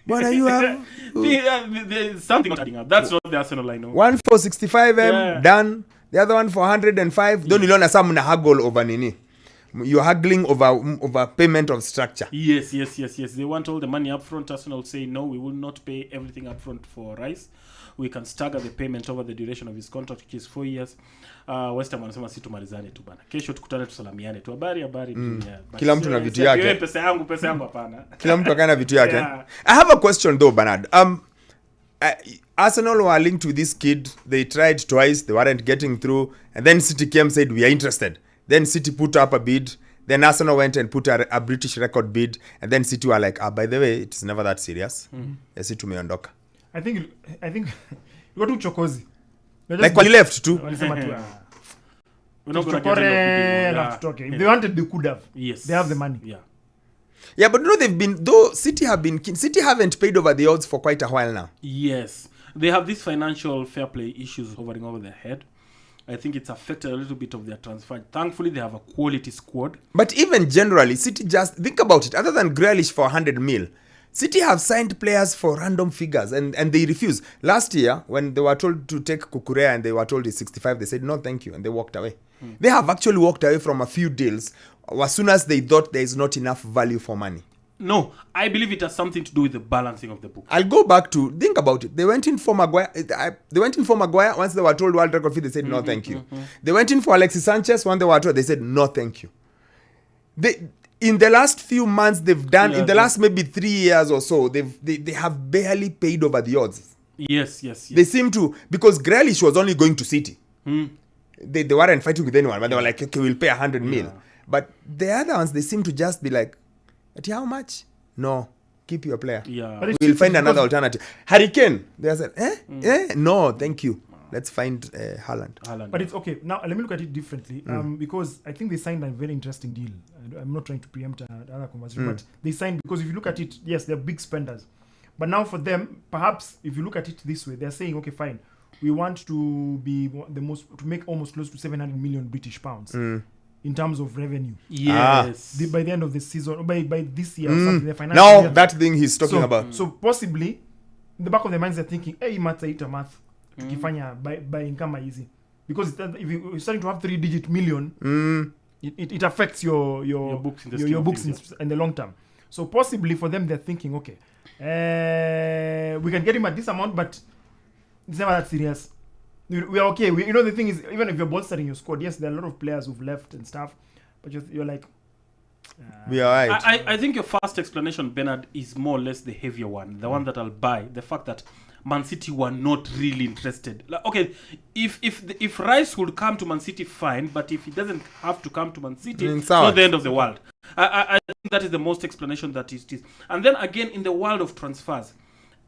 But you have there's something not adding up. That's not the Arsenal I know. one for 65M done, the other one for 105. Don't you learn some haggle over nini? You're haggling over payment of structure. Yes. They want all the money up front. Arsenal say no, we will not pay everything up front for Rice. We can stagger the payment over the duration of his contract, which is 4 years. West Ham wanasema si tumalizane tu bana. Kesho tukutane tusalamiane tu. Habari dunia. Kila mtu na vitu yake. Pesa yangu hapana. Kila mtu akana vitu yake. I have a question though, Bernard. Arsenal were linked with this kid. They tried twice, they weren't getting through, and then City came, said we are interested. Then City put up a bid. Then Arsenal went and put a British record bid, and then City were like, by the way, it's never that serious. City tumeondoka. I think you got to chokozi. Like when he left too. We're not going to get If they wanted, they could have. Yes. They have the money. Yeah, but City haven't paid over the odds for quite a while now. Yes. They have these financial fair play issues hovering over their head. I think it's affected a little bit of their transfer. Thankfully, they have a quality squad. But even generally, City just think about it. Other than Grealish for 100 mil, City have signed players for random figures and they refuse. Last year, when they were told to take Kukurea and they were told it's 65, they said no, thank you, and they walked away. They have actually walked away from a few deals as soon as they thought there is not enough value for money. No, I believe it has something to do with the balancing of the book. I'll go back to think about it. They went in for Maguire. Once they were told world record fee, they said no, thank you. They went in for Alexis Sanchez. When they were told, they said no, thank you. In the last few months, they've done in the last maybe 3 years or so, they have barely paid over the odds. Yes. They seem to, because Grealish was only going to City. They weren't fighting with anyone, but they were like, okay, we'll pay 100 mil. But the other ones, they seem to just be like, at how much? No, keep your player. Yeah. We'll find another alternative. Harry Kane, they said, no, thank you. Let's find Haaland. But it's okay. Now, let me look at it differently. Because I think they signed a very interesting deal. I'm not trying to preempt another conversation, but they signed, because if you look at it, yes, they're big spenders. But now for them, perhaps if you look at it this way, they're saying, okay, fine, we want to be to make almost close to 700 million British pounds. In terms of revenue. Yes. By the end of the season, by this year or something, the financial now year. that thing he's talking about. So possibly, in the back of their minds, they're thinking, hey, math, tukifanya by income easy. Because if you're starting to have 3-digit million, it affects your books in the long term. So possibly for them, they're thinking, okay, we can get him at this amount, but it's never that serious. We are okay. The thing is, even if you're bolstering your squad, yes, there are a lot of players who've left and stuff, but you're like, we are right. I think your first explanation, Bernard, is more or less the heavier one, the one that I'll buy. The fact that Man City were not really interested. Like, okay, if Rice would come to Man City, fine, but if he doesn't have to come to Man City, it's not the end of the world. I think that is the most explanation that it is. And then again, in the world of transfers,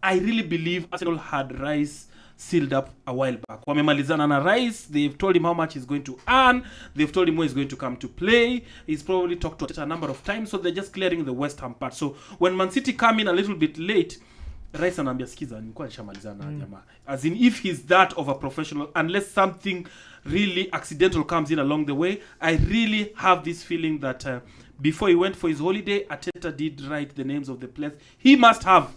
I really believe Arsenal had Rice sealed up a while back. Wamemalizana na Rice, they've told him how much he's going to earn, they've told him where he's going to come to play, he's probably talked to it a number of times, so they're just clearing the West Ham part. So when Man City come in a little bit late, Rice anaambia skiza nilikuwa nishamalizana jamaa. As in, if he's that of a professional, unless something really accidental comes in along the way, I really have this feeling that before he went for his holiday, Arteta did write the names of the players he must have,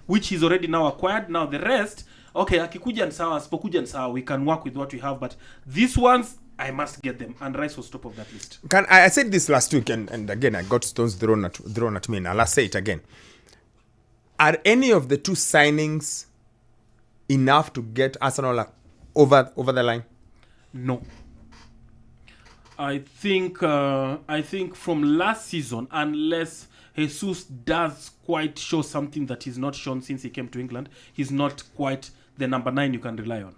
which he's already now acquired. Now the rest, okay, akikuja ni sawa, asipokuja ni sawa, we can work with what we have, but these ones, I must get them, and Rice was top of that list. I said this last week, and again, I got stones thrown at me, and I'll say it again. Are any of the two signings enough to get Arsenal over the line? No. I think from last season, unless Jesus does quite show something that he's not shown since he came to England, he's not quite the number 9 you can rely on.